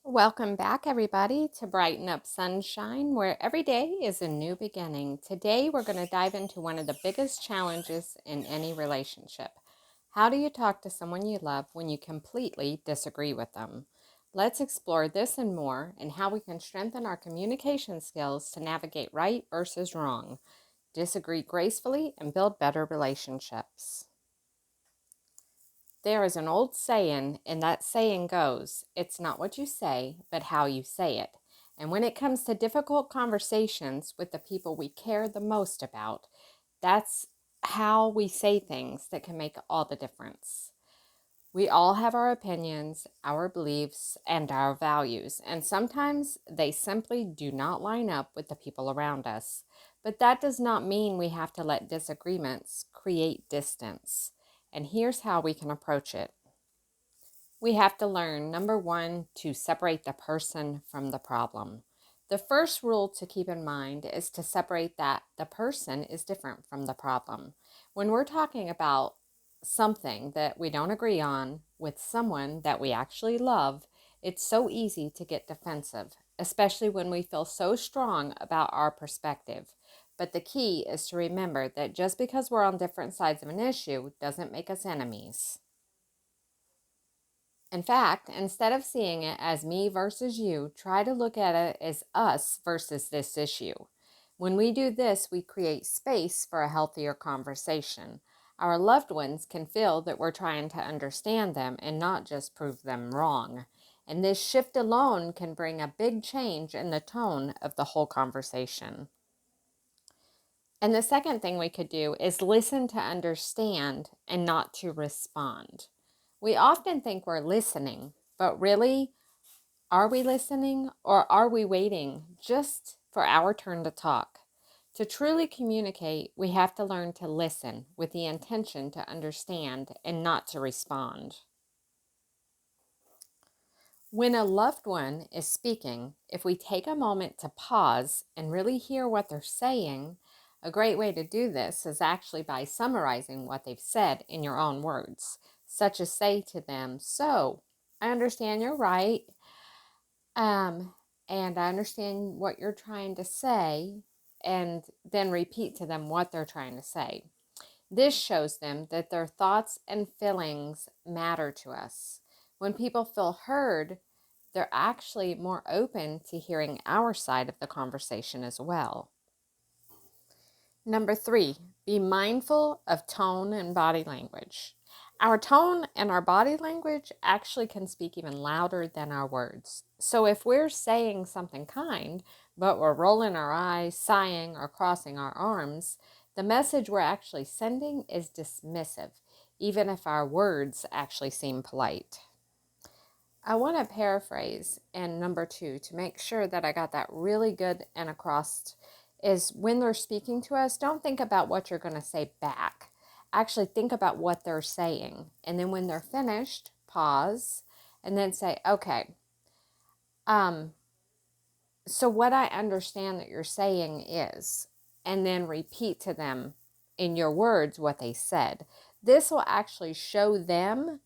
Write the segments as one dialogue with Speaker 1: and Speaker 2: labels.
Speaker 1: Welcome back, everybody, to Brighten Up Sunshine, where every day is a new beginning. Today, we're going to dive into one of the biggest challenges in any relationship. How do you talk to someone you love when you completely disagree with them? Let's explore this and more, and how we can strengthen our communication skills to navigate right versus wrong, disagree gracefully, and build better relationships. There is an old saying, and that saying goes, it's not what you say, but how you say it. And when it comes to difficult conversations with the people we care the most about, that's how we say things that can make all the difference. We all have our opinions, our beliefs, and our values, and sometimes they simply do not line up with the people around us. But that does not mean we have to let disagreements create distance. And here's how we can approach it. We have to learn, number one, to separate the person from the problem. The first rule to keep in mind is to separate that the person is different from the problem. When we're talking about something that we don't agree on with someone that we actually love, it's so easy to get defensive, especially when we feel so strong about our perspective. But the key is to remember that just because we're on different sides of an issue doesn't make us enemies. In fact, instead of seeing it as me versus you, try to look at it as us versus this issue. When we do this, we create space for a healthier conversation. Our loved ones can feel that we're trying to understand them and not just prove them wrong. And this shift alone can bring a big change in the tone of the whole conversation. And the second thing we could do is listen to understand and not to respond. We often think we're listening, but really, are we listening or are we waiting just for our turn to talk? To truly communicate, we have to learn to listen with the intention to understand and not to respond. When a loved one is speaking, if we take a moment to pause and really hear what they're saying, a great way to do this is actually by summarizing what they've said in your own words, such as say to them, "So, I understand you're right, um, and I understand what you're trying to say," and then repeat to them what they're trying to say. This shows them that their thoughts and feelings matter to us. When people feel heard, they're actually more open to hearing our side of the conversation as well. Number three, be mindful of tone and body language. Our tone and our body language actually can speak even louder than our words. So if we're saying something kind, but we're rolling our eyes, sighing, or crossing our arms, the message we're actually sending is dismissive, even if our words actually seem polite. I want to paraphrase in number two to make sure that I got that really good and across is when they're speaking to us, don't think about what you're going to say back. Actually think about what they're saying. And then when they're finished, pause and then say, okay, um, so what I understand that you're saying is, and then repeat to them in your words what they said. This will actually show them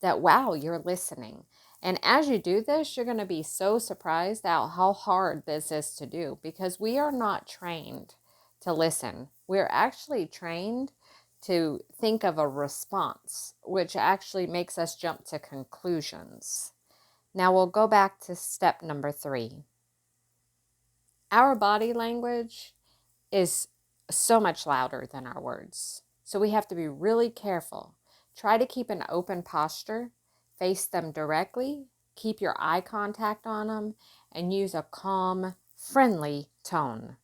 Speaker 1: that, wow, you're listening. And as you do this, you're going to be so surprised at how hard this is to do because we are not trained to listen. We're actually trained to think of a response, which actually makes us jump to conclusions. Now we'll go back to step number three. Our body language is so much louder than our words. So we have to be really careful. Try to keep an open posture, face them directly, keep your eye contact on them, and use a calm, friendly tone.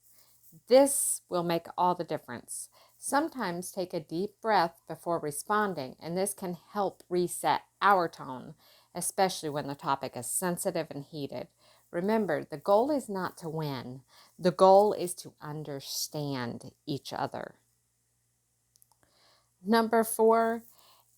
Speaker 1: This will make all the difference. Sometimes take a deep breath before responding, and this can help reset our tone, especially when the topic is sensitive and heated. Remember, the goal is not to win. The goal is to understand each other. Number four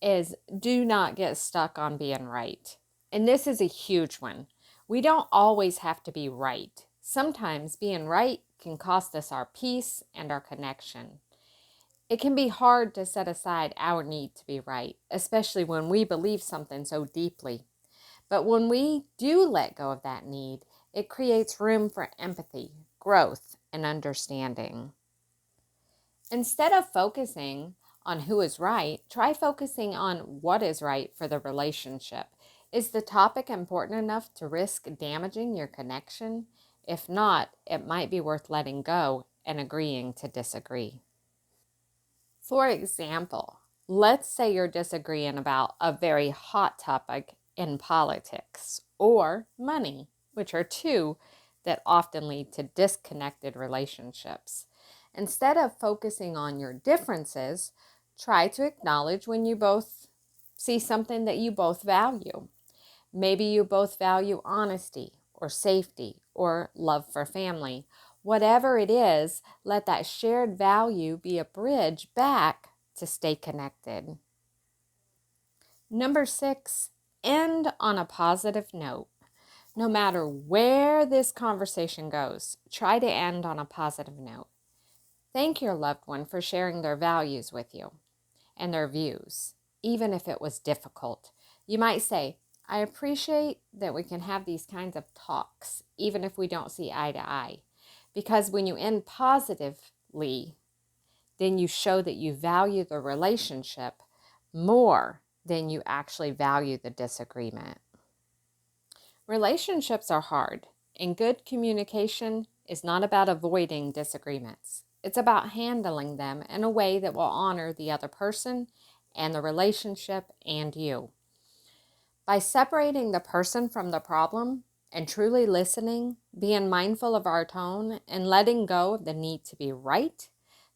Speaker 1: is do not get stuck on being right. And this is a huge one. We don't always have to be right. Sometimes being right can cost us our peace and our connection. It can be hard to set aside our need to be right, especially when we believe something so deeply. But when we do let go of that need, it creates room for empathy, growth, and understanding. Instead of focusing on who is right, try focusing on what is right for the relationship. Is the topic important enough to risk damaging your connection? If not, it might be worth letting go and agreeing to disagree. For example, let's say you're disagreeing about a very hot topic in politics or money, which are two that often lead to disconnected relationships. Instead of focusing on your differences, try to acknowledge when you both see something that you both value. Maybe you both value honesty or safety or love for family. Whatever it is, let that shared value be a bridge back to stay connected. Number 6, end on a positive note. No matter where this conversation goes, try to end on a positive note. Thank your loved one for sharing their values with you and their views, even if it was difficult. You might say, I appreciate that we can have these kinds of talks, even if we don't see eye to eye. Because when you end positively, then you show that you value the relationship more than you actually value the disagreement. Relationships are hard, and good communication is not about avoiding disagreements. It's about handling them in a way that will honor the other person and the relationship and you. By separating the person from the problem and truly listening, being mindful of our tone, and letting go of the need to be right,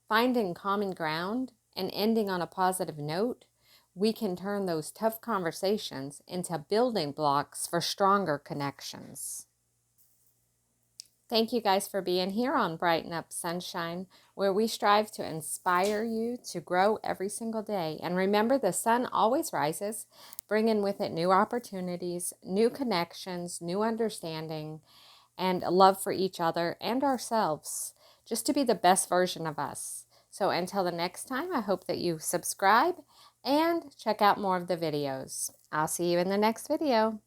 Speaker 1: finding common ground, and ending on a positive note, we can turn those tough conversations into building blocks for stronger connections. Thank you guys for being here on Brighten Up Sunshine, where we strive to inspire you to grow every single day. And remember, the sun always rises, bringing with it new opportunities, new connections, new understanding, and love for each other and ourselves, just to be the best version of us. So until the next time, I hope that you subscribe and check out more of the videos. I'll see you in the next video.